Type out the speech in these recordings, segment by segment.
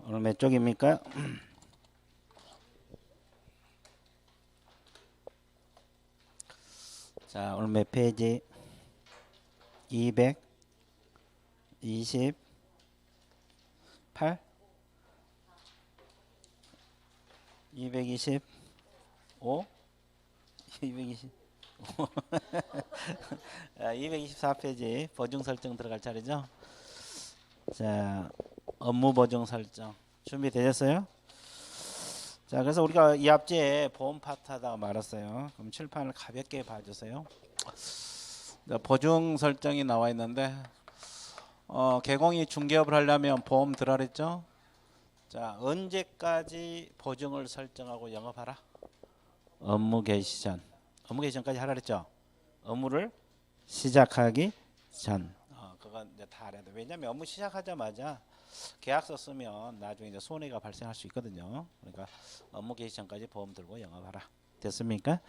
오늘 몇 쪽입니까? 자, 오늘 몇 페이지? 228? 225? 220? 224페이지 보증 설정 들어갈 차례죠? 자, 업무 보증 설정 준비되셨어요? 자, 그래서 우리가 이 앞지에 보험 파트 하다가 말았어요. 그럼 칠판을 가볍게 봐주세요. 자, 보증 설정이 나와 있는데 개공이 중개업을 하려면 보험 들어라 그랬죠? 자, 언제까지 보증을 설정하고 영업하라? 업무 개시 전. 업무 개시 전까지 하라 그랬죠? 업무를 시작하기 전. 그건 이제 다 알아야 돼. 왜냐면 업무 시작하자마자 계약서 쓰면 나중에 이제 손해가 발생할 수 있거든요. 그러니까 업무 개시 전까지 보험 들고 영업하라. 됐습니까?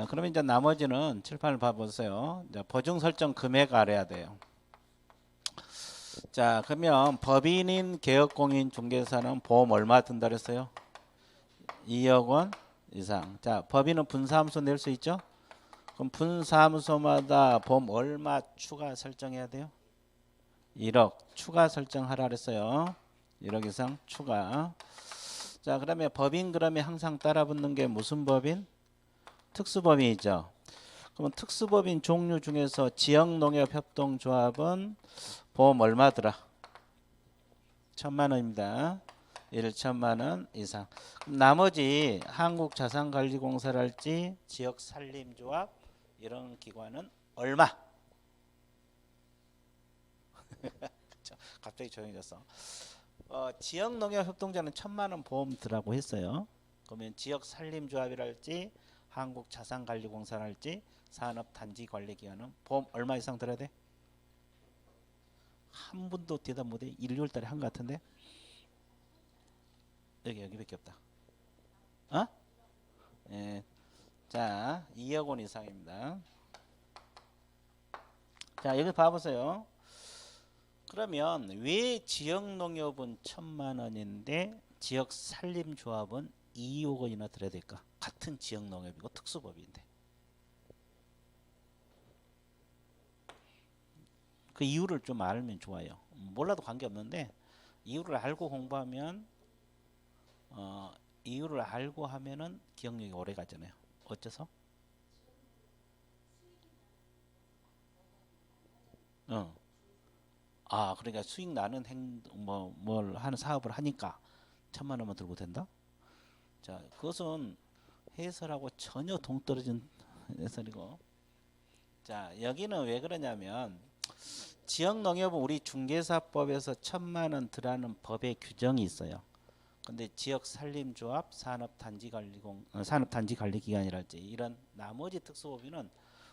그러면 이제 나머지는 칠판을 봐보세요. 이제 보증 설정 금액 알아야 돼요. 자, 그러면 법인인 개업공인 중개사는 보험 얼마 든다 그랬어요? 2억 원 이상. 자, 법인은 분사함수 낼 수 있죠? 그럼 분사함수마다 보험 얼마 추가 설정해야 돼요? 1억 추가 설정하라 그랬어요. 1억 이상 추가. 자, 그러면 법인 그러면 항상 따라붙는 게 무슨 법인? 특수법인이죠. 그러면 특수법인 종류 중에서 지역농협협동조합은 보험 얼마더라? 1,000만 원입니다. 1,000만 원 이상. 그럼 나머지 한국자산관리공사랄지 지역산림조합 이런 기관은 얼마? 갑자기 조용해졌어. 지역농협협동조합은 1,000만 원 보험 들라고 했어요. 그러면 지역산림조합이랄지 한국자산관리공사랄지 산업단지관리기관은 보험 얼마 이상 들어야 돼? 한 분도 대답 못해. 일요일 달에 한 것 같은데. 여기밖에 없다. 어? 예. 자, 2억 원 이상입니다. 자, 여기 봐보세요. 그러면 왜 지역농협은 1,000만 원인데 지역산림조합은 2억 원이나 들어야 될까? 같은 지역농협이고 특수법인데. 그 이유를 좀 알면 좋아요. 몰라도 관계없는데 이유를 알고 공부하면 이유를 알고 하면은 기억력이 오래 가잖아요. 어째서? 어. 그러니까 수익 나는 뭘 하는 사업을 하니까 1,000만 원만 들고 된다? 자, 그것은 해설하고 전혀 동떨어진 해설이고. 자, 여기는 왜 그러냐면 지역농협은 우리 중개사법에서 1,000만 원 들어가는 법의 규정이 있어요. 근데 지역산림조합, 산업단지관리기관이랄지 이런 나머지 특수법인은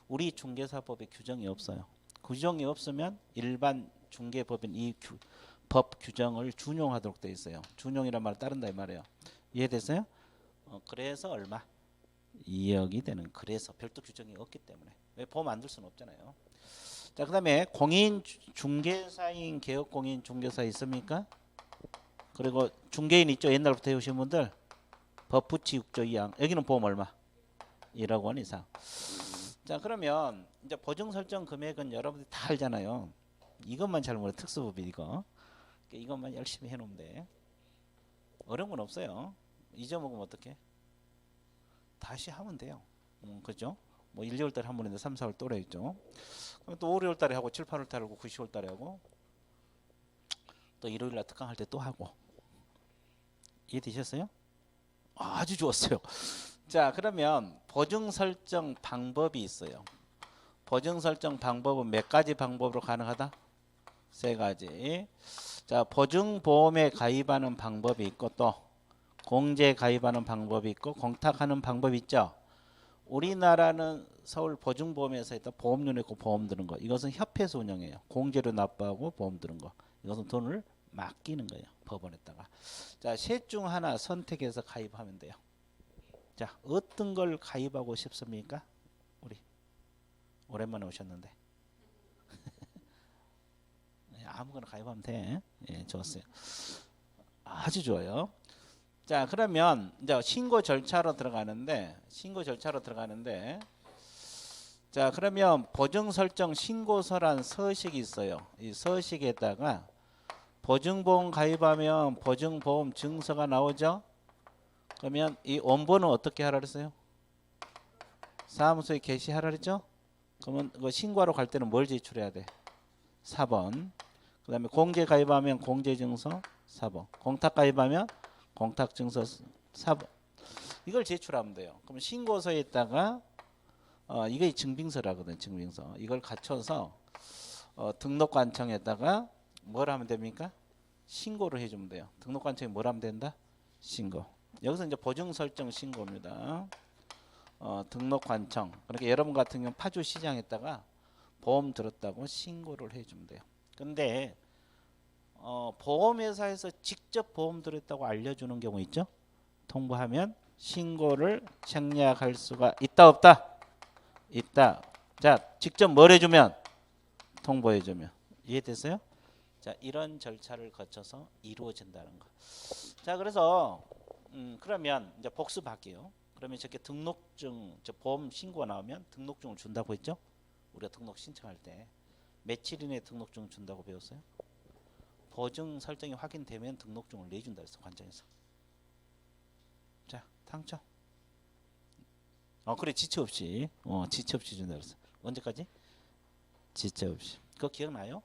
우리 중개사법에 규정이 없어요. 규정이 없으면 일반 중개법인 법 규정을 준용하도록 되어 있어요. 준용이란 말을 따른다 이 말이에요. 이해됐어요? 그래서 얼마? 2억이 되는. 그래서 별도 규정이 없기 때문에. 왜 보험 안 들 수는 없잖아요. 자, 그다음에 공인 중개사인 개업 공인 중개사 있습니까? 그리고 중개인 있죠. 옛날부터 해오신 분들 법 부치 6조 2항 여기는 보험 얼마? 1억 원 이상. 자, 그러면 이제 보증 설정 금액은 여러분들이 다 알잖아요. 이것만 잘 모르는 특수법인 이것만 열심히 해놓으면 돼. 어려운 건 없어요. 잊어먹으면 어떡해? 다시 하면 돼요. 그죠? 뭐 1, 2월 달에 한 번 했는데 3, 4월 또래 있죠. 그럼 또 5, 6월 달에 하고 7, 8월 달에 하고 9, 10월 달에 하고 또 일요일 날 특강할 때 또 하고. 이해되셨어요? 아주 좋았어요. 자, 그러면 보증 설정 방법이 있어요. 보증 설정 방법은 몇 가지 방법으로 가능하다? 3가지. 자, 보증보험에 가입하는 방법이 있고 또 공제 가입하는 방법이 있고 공탁하는 방법이 있죠. 우리나라는 서울 보증보험에서 있다 보험료내 고 보험 드는 거. 이것은 협회에서 운영해요. 공제료 납부하고 보험 드는 거. 이것은 돈을 맡기는 거예요. 법원에다가. 자, 셋 중 하나 선택해서 가입하면 돼요. 자, 어떤 걸 가입하고 싶습니까? 우리 오랜만에 오셨는데. 아무거나 가입하면 돼. 예, 좋았어요. 아주 좋아요. 자, 그러면 이제 신고 절차로 들어가는데 자, 그러면 보증 설정 신고서란 서식이 있어요. 이 서식에다가 보증보험 가입하면 보증보험 증서가 나오죠. 그러면 이 원본은 어떻게 하라 그랬어요? 사무소에 게시하라 그랬죠. 그러면 그 신고하러 갈 때는 뭘 제출해야 돼? 4번. 그 다음에 공제 가입하면 공제증서 4번. 공탁 가입하면 공탁증서 4번. 이걸 제출하면 돼요. 그럼 신고서에다가 이게 증빙서라거든. 증빙서. 이걸 갖춰서 등록관청에다가 뭘 하면 됩니까? 신고를 해주면 돼요. 등록관청에 뭘 하면 된다? 신고. 여기서 이제 보증 설정 신고입니다. 등록관청. 그러니까 여러분 같은 경우 파주시장에다가 보험 들었다고 신고를 해주면 돼요. 근데 보험회사에서 직접 보험 들었다고 알려주는 경우 있죠? 통보하면 신고를 생략할 수가 있다 없다? 있다. 자, 직접 뭘 해주면? 통보해주면. 이해됐어요? 자, 이런 절차를 거쳐서 이루어진다는 거. 자, 그래서 그러면 이제 복습할게요. 그러면 저렇게 등록증, 저 보험 신고가 나오면 등록증을 준다고 했죠? 우리가 등록 신청할 때 며칠 이내에 등록증을 준다고 배웠어요? 보증 설정이 확인되면 등록증을 내준다 그랬어, 관청에서. 자, 당첨. 그래, 지체 없이. 지체 없이 준다 그랬어. 언제까지? 지체 없이. 그거 기억나요?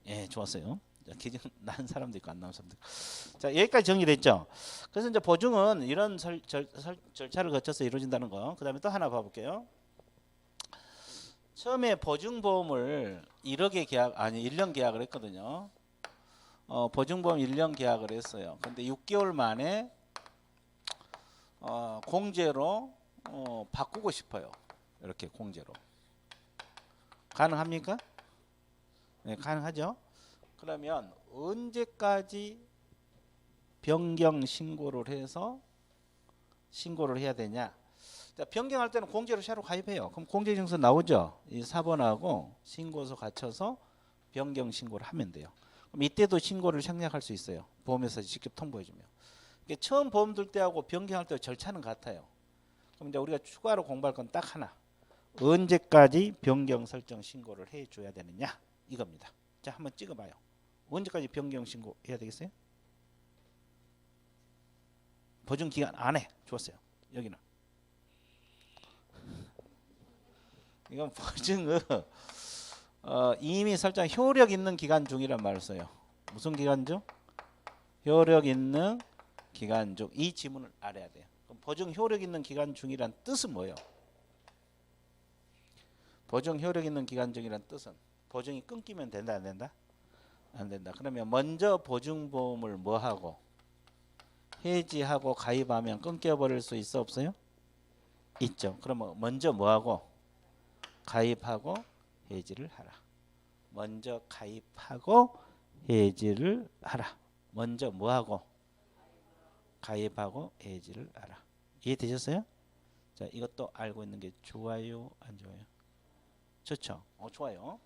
예, 좋았어요. 기증 난 사람도 있고 안 나온 사람도 있고. 자, 여기까지 정리됐죠. 그래서 이제 보증은 이런 절차를 거쳐서 이루어진다는 거. 그 다음에 또 하나 봐볼게요. 처음에 보증보험을 1년 계약을 했거든요. 보증보험 1년 계약을 했어요. 근데 6개월 만에 공제로 바꾸고 싶어요. 이렇게 공제로. 가능합니까? 네, 가능하죠. 그러면 언제까지 변경 신고를 해서 신고를 해야 되냐? 자, 변경할 때는 공제로 새로 가입해요. 그럼 공제증서 나오죠. 이 4번하고 신고서 갖춰서 변경 신고를 하면 돼요. 그럼 이때도 신고를 생략할 수 있어요. 보험회사에 직접 통보해주면. 처음 보험 들 때하고 변경할 때 절차는 같아요. 그럼 이제 우리가 추가로 공부할 건 딱 하나. 언제까지 변경 설정 신고를 해줘야 되느냐? 이겁니다. 자, 한번 찍어봐요. 언제까지 변경 신고 해야 되겠어요? 보증 기간 안에. 좋았어요. 여기는 이건 보증은 이미 설정 효력 있는 기간 중이란 말을 써요. 무슨 기간 중? 효력 있는 기간 중. 이 지문을 알아야 돼요. 그럼 보증 효력 있는 기간 중이란 뜻은 뭐예요? 보증 효력 있는 기간 중이란 뜻은 보증이 끊기면 된다 안 된다? 안 된다. 그러면 먼저 보증보험을 뭐하고 해지하고 가입하면 끊겨버릴 수 있어 없어요? 있죠. 그러면 먼저 뭐하고 가입하고 해지를 하라. 먼저 가입하고 해지를 하라. 먼저 뭐하고 가입하고 해지를 하라. 이해되셨어요? 자, 이것도 알고 있는 게 좋아요, 안 좋아요? 좋죠. 좋아요.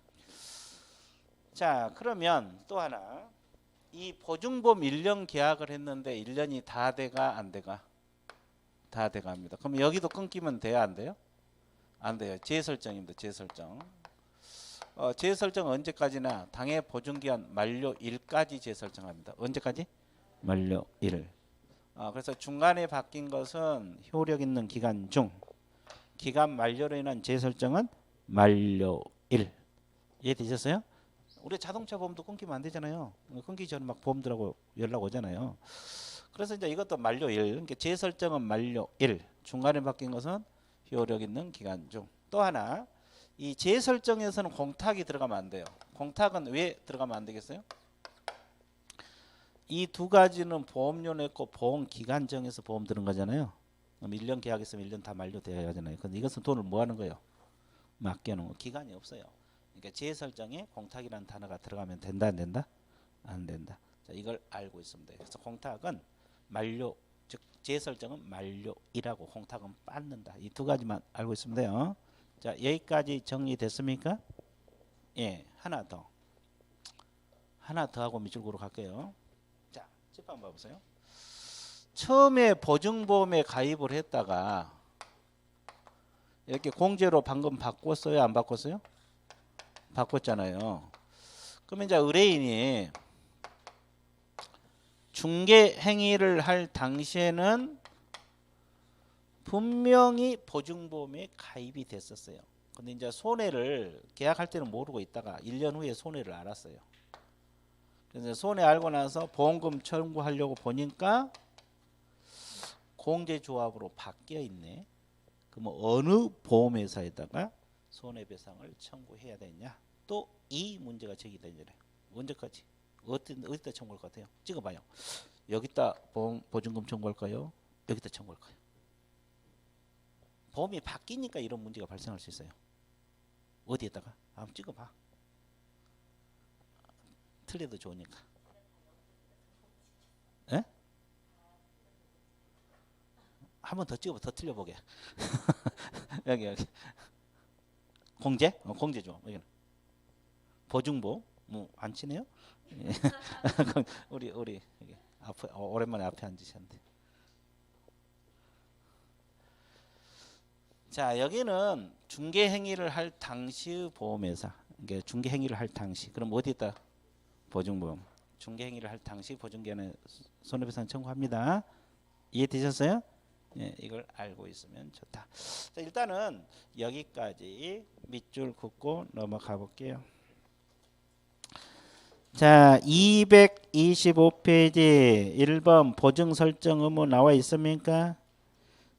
자, 그러면 또 하나. 이 보증보험 1년 계약을 했는데 1년이 다 돼가 안 돼가? 다 돼갑니다. 그럼 여기도 끊기면 돼요, 안 돼요? 안 돼요. 재설정입니다. 재설정. 재설정은 언제까지나 당해 보증기한 만료일까지 재설정합니다. 언제까지? 만료일. 그래서 중간에 바뀐 것은 효력 있는 기간 중, 기간 만료로 인한 재설정은 만료일. 이해되셨어요? 우리 자동차 보험도 끊기면 안 되잖아요. 끊기기 전에 막 보험들하고 연락 오잖아요. 그래서 이제 이것도 만료일. 그러니까 재설정은 만료일. 중간에 바뀐 것은 효력 있는 기간 중. 또 하나, 이 재설정에서는 공탁이 들어가면 안 돼요. 공탁은 왜 들어가면 안 되겠어요? 이 두 가지는 보험료 냈고 보험 기간 정해서 보험 들은 거잖아요. 그럼 1년 계약했으면 1년 다 만료돼야 하잖아요. 근데 이것은 돈을 뭐 하는 거예요? 맡겨놓은 거. 기간이 없어요. 그러니까 재설정에 공탁이라는 단어가 들어가면 된다 안 된다? 안 된다. 자, 이걸 알고 있으면 돼요. 그래서 공탁은 만료, 즉 재설정은 만료이라고, 공탁은 받는다. 이 두 가지만 알고 있으면 돼요. 자, 여기까지 정리됐습니까? 예, 하나 더 하고 밑줄 그어 갈게요. 자, 집 한번 봐보세요. 처음에 보증보험에 가입을 했다가 이렇게 공제로 방금 바꿨어요? 안 바꿨어요? 바꿨잖아요. 그러면 이제 의뢰인이 중개 행위를 할 당시에는 분명히 보증보험에 가입이 됐었어요. 근데 이제 손해를 계약할 때는 모르고 있다가 1년 후에 손해를 알았어요. 그래서 손해 알고 나서 보험금 청구하려고 보니까 공제조합으로 바뀌어 있네. 그럼 어느 보험회사에다가 손해배상을 청구해야 되냐? 또 이 문제가 제기되잖아요. 언제까지? 어디다 청구할 것 같아요? 찍어봐요. 여기다 보증금 청구할까요? 여기다 청구할까요? 보험이 바뀌니까 이런 문제가 발생할 수 있어요. 어디에다가? 한번 찍어봐. 틀려도 좋으니까. 에? 한 번 더 찍어봐. 더 틀려보게. 여기. 공제? 공제죠. 여기는. 보증보? 뭐 안 치네요? 우리 앞에 오랜만에 앞에 앉으셨는데. 자, 여기는 중개 행위를 할 당시의 보험회사. 이게 중개 행위를 할 당시. 그럼 어디다? 보증보험. 중개 행위를 할 당시 보증기관에 손해배상 청구합니다. 이해되셨어요? 예, 이걸 알고 있으면 좋다. 자, 일단은 여기까지 밑줄 긋고 넘어가 볼게요. 자, 225페이지 1번 보증 설정 의무 나와 있습니까?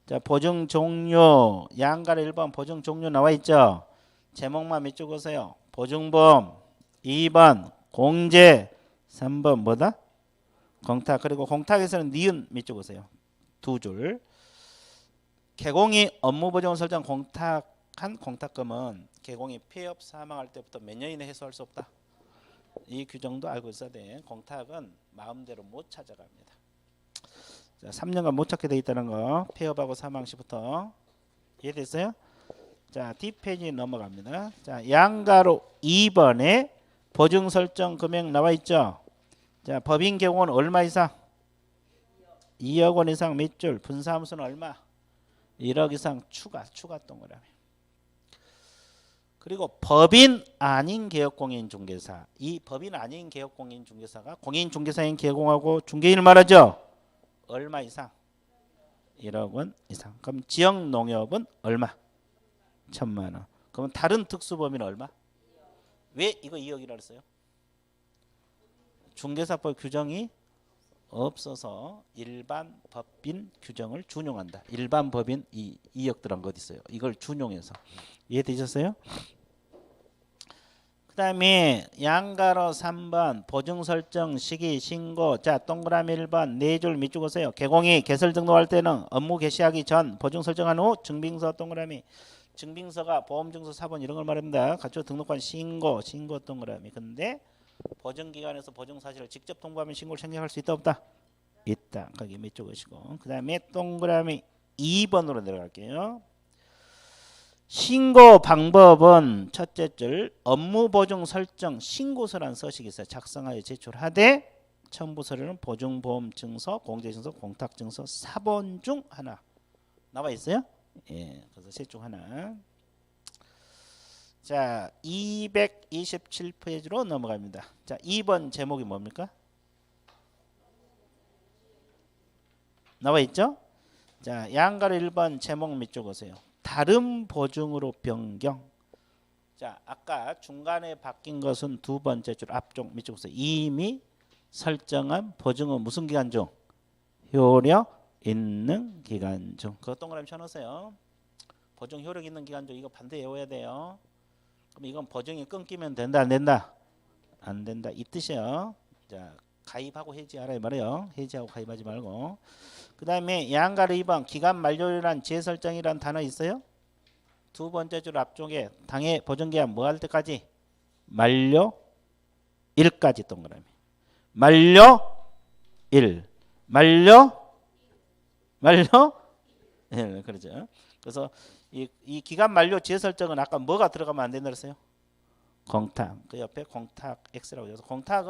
자, 보증 종료 양가로 1번 보증 종료 나와 있죠? 제목만 밑줄 그으세요. 보증보험 2번 공제 3번 뭐다? 공탁. 그리고 공탁에서는 니은 밑줄 그으세요. 두 줄. 개공이 업무보증 설정 공탁한 공탁금은 개공이 폐업 사망할 때부터 몇 년 이내 해소할 수 없다. 이 규정도 알고 있어야 돼. 공탁은 마음대로 못 찾아갑니다. 자, 3년간 못 찾게 돼 있다는 거. 폐업하고 사망 시부터. 이해됐어요? 자, 뒷페이지 넘어갑니다. 자, 양가로 2번에 보증 설정 금액 나와 있죠. 자, 법인 개공은 얼마 이상? 2억 원 이상 밑줄. 분사함수는 얼마? 1억 이상 추가 동그라미. 그리고 법인 아닌 개업공인중개사. 이 법인 아닌 개업공인중개사가 공인중개사인 개공하고 중개인을 말하죠. 얼마 이상? 1억 원 이상. 그럼 지역농협은 얼마? 1,000만 원. 그럼 다른 특수법인은 얼마? 왜 이거 2억이라 그랬어요? 중개사법 규정이 없어서 일반 법인 규정을 준용한다. 일반 법인 2억 들어간 거 어디 있어요? 이걸 준용해서. 이해되셨어요? 그 다음에 양가로 3번 보증 설정 시기 신고. 자, 동그라미 1번 4줄 밑줄 그으세요. 개공이 개설 등록할 때는 업무 개시하기 전 보증 설정한 후 증빙서 동그라미. 증빙서가 보험증서 사본 이런 걸 말합니다. 가축 등록한 신고 동그라미. 근데 보증기관에서 보증 사실을 직접 통보하면 신고를 챙겨갈 수 있다 없다? 있다. 거기 밑줄 그으시고. 그 다음에 동그라미 2번으로 내려갈게요. 신고 방법은 첫째 줄 업무보증 설정 신고서란 서식이 있어요. 작성하여 제출하되 첨부 서류는 보증보험증서, 공제증서, 공탁증서 4번 중 하나 나와 있어요. 예, 그래서 셋 중 하나. 자, 227페이지로 넘어갑니다. 자, 2번 제목이 뭡니까? 나와 있죠? 자, 양가로 1번 제목 밑줄 그으세요. 다른 보증으로 변경. 자, 아까 중간에 바뀐 것은 두 번째 줄 앞쪽 밑줄 그으세요. 이미 설정한 보증은 무슨 기간 중? 효력 있는 기간 중. 그거 동그라미 쳐놓으세요. 보증 효력 있는 기간 중 이거 반드시 외워야 돼요. 그럼 이건 보증이 끊기면 된다 안 된다? 안 된다 이 뜻이에요. 자, 가입하고 해지하라 이 말이에요. 해지하고 가입하지 말고. 그 다음에 양가로 2번 기간 만료일이란 재설정이란 단어 있어요? 두 번째 줄 앞쪽에 당해 보증기한 뭐 할 때까지? 만료일까지 동그라미. 만료일. 만료일. 그렇죠. 그래서 이 기간 만료 재설정은 아까 뭐가 들어가면 안 된다 그랬어요? 공탁. 그 옆에 공탁 X라고 해서 공탁은